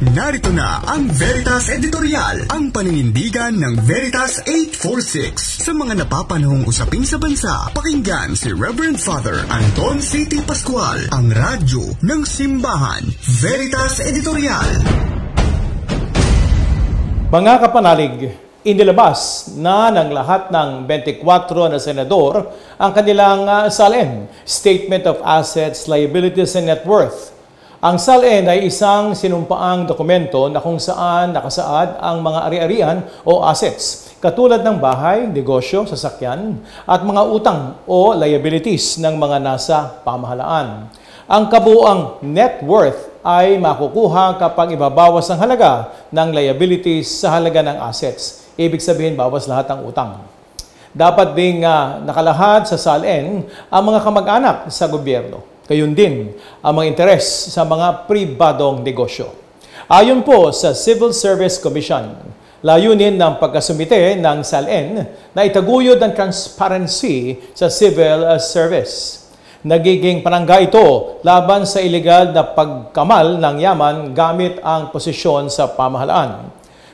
Narito na ang Veritas Editorial, ang paninindigan ng Veritas 846. Sa mga napapanahong usapin sa bansa, pakinggan si Reverend Father Anton C.T. Pascual, ang radyo ng simbahan. Veritas Editorial. Mga kapanalig, inilabas na ng lahat ng 24 na senador ang kanilang SALN, Statement of Assets, Liabilities, and Net Worth. Ang SALN ay isang sinumpaang dokumento na kung saan nakasaad ang mga ari-arian o assets, katulad ng bahay, negosyo, sasakyan, at mga utang o liabilities ng mga nasa pamahalaan. Ang kabuuang net worth ay makukuha kapag ibabawas ang halaga ng liabilities sa halaga ng assets. Ibig sabihin, bawas lahat ng utang. Dapat ding nakalahad sa SALN ang mga kamag-anak sa gobyerno. Gayun din ang mga interes sa mga pribadong negosyo. Ayon po sa Civil Service Commission, layunin ng pagkasumite ng SALN na itaguyod ang transparency sa civil service. Nagiging panangga ito laban sa ilegal na pagkamal ng yaman gamit ang posisyon sa pamahalaan.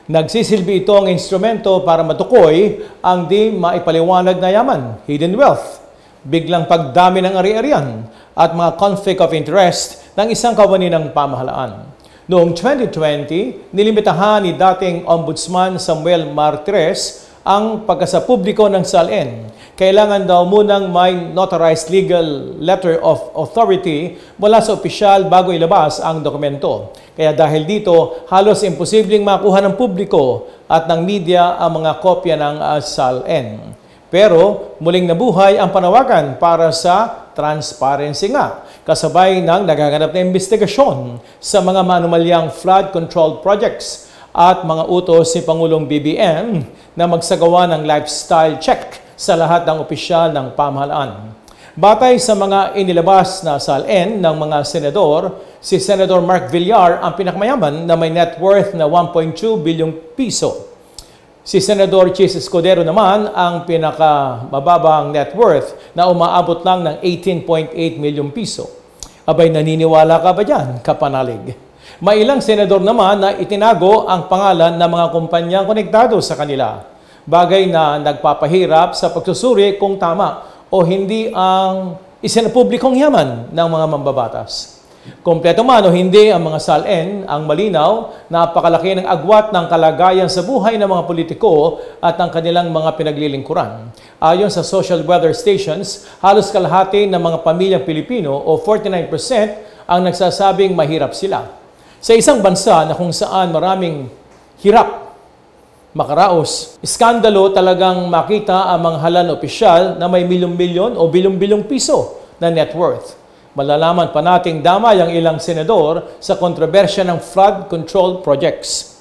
Nagsisilbi ito ang instrumento para matukoy ang di maipaliwanag na yaman, hidden wealth, biglang pagdami ng ari-arian, at mga conflict of interest ng isang kawani ng pamahalaan. Noong 2020, nilimitahan ni dating Ombudsman Samuel Martires ang pagkasapubliko ng SALN. Kailangan daw munang may notarized legal letter of authority mula sa opisyal bago ilabas ang dokumento. Kaya dahil dito, halos imposibleng makuha ng publiko at ng media ang mga kopya ng SALN. Pero muling nabuhay ang panawagan para sa transparency nga, kasabay ng nagaganap na investigasyon sa mga manumalyang flood control projects at mga utos ni Pangulong BBM na magsagawa ng lifestyle check sa lahat ng opisyal ng pamahalaan. Batay sa mga inilabas na SALN ng mga senador, si Senator Mark Villar ang pinakamayaman na may net worth na 1.2 bilyong piso. Si Senador Chis Escudero naman ang pinakamababang net worth na umaabot lang ng 18.8 milyong piso. Abay, naniniwala ka ba dyan, kapanalig? May ilang senador naman na itinago ang pangalan ng mga kumpanyang konektado sa kanila. Bagay na nagpapahirap sa pagsusuri kung tama o hindi ang isinapublikong yaman ng mga mambabatas. Kompleto man o hindi ang mga SALN, ang malinaw, napakalaki ng agwat ng kalagayan sa buhay ng mga politiko at ng kanilang mga pinaglilingkuran. Ayon sa social weather stations, halos kalahati ng mga pamilyang Pilipino o 49% ang nagsasabing mahirap sila. Sa isang bansa na kung saan maraming hirap makaraos, iskandalo talagang makita ang mga halan opisyal na may milyon-milyon o bilyong-bilyong piso na net worth. Malalaman pa nating damay ang ilang senador sa kontrobersya ng flood control projects.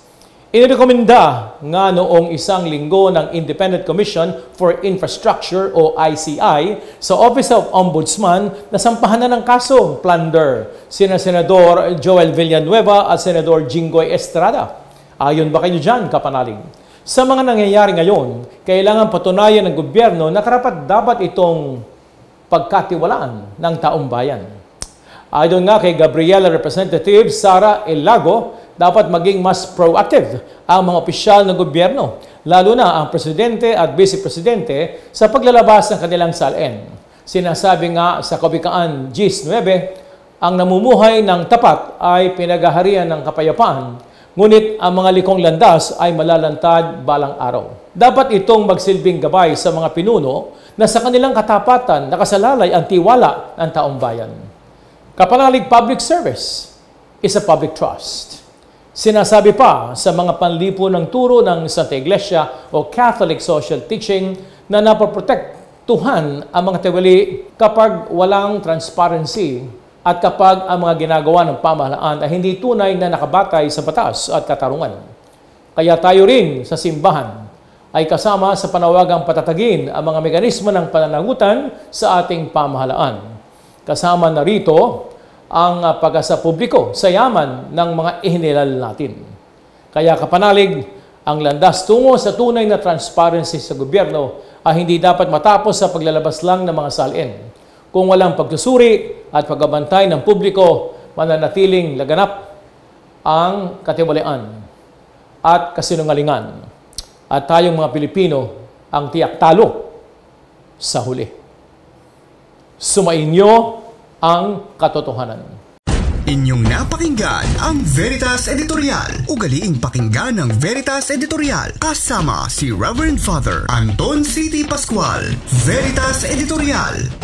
Inirekomenda nga noong isang linggo ng Independent Commission for Infrastructure o ICI sa Office of Ombudsman na sampahan na ng kasong plunder sina Senador Joel Villanueva at Senador Jinggoy Estrada. Ayon ba kayo dyan, kapanalig? Sa mga nangyayari ngayon, kailangan patunayan ng gobyerno na karapat-dapat itong pagkatiwalaan ng taong bayan. Ayon nga kay Gabriela Representative Sara Elago, dapat maging mas proactive ang mga opisyal ng gobyerno, lalo na ang presidente at vice-presidente sa paglalabas ng kanilang SALN. Sinasabi nga sa Kawikaan GIS 9, ang namumuhay ng tapat ay pinaghaharian ng kapayapaan, ngunit ang mga likong landas ay malalantad balang araw. Dapat itong magsilbing gabay sa mga pinuno na sa kanilang katapatan nakasalalay ang tiwala ng taong bayan. Kapanalig, public service is a public trust. Sinasabi pa sa mga panlipo ng turo ng Santa Iglesia o Catholic social teaching na napoprotektuhan ang mga tiwali kapag walang transparency at kapag ang mga ginagawa ng pamahalaan ay hindi tunay na nakabatay sa batas at katarungan. Kaya tayo rin sa simbahan ay kasama sa panawagang patatagin ang mga mekanismo ng pananagutan sa ating pamahalaan. Kasama na rito ang pag-asa publiko sa yaman ng mga ihinilal natin. Kaya kapanalig, ang landas tungo sa tunay na transparency sa gobyerno ay hindi dapat matapos sa paglalabas lang ng mga SALN. Kung walang pagsusuri at pagbabantay ng publiko, mananatiling laganap ang katiwalian at kasinungalingan. At tayong mga Pilipino ang tiyak talo sa huli. Sumainyo ang katotohanan. Inyong napakinggan ang Veritas Editorial. Ugaliing pakinggan ang Veritas Editorial kasama si Reverend Father Anton C.T. Pascual. Veritas Editorial.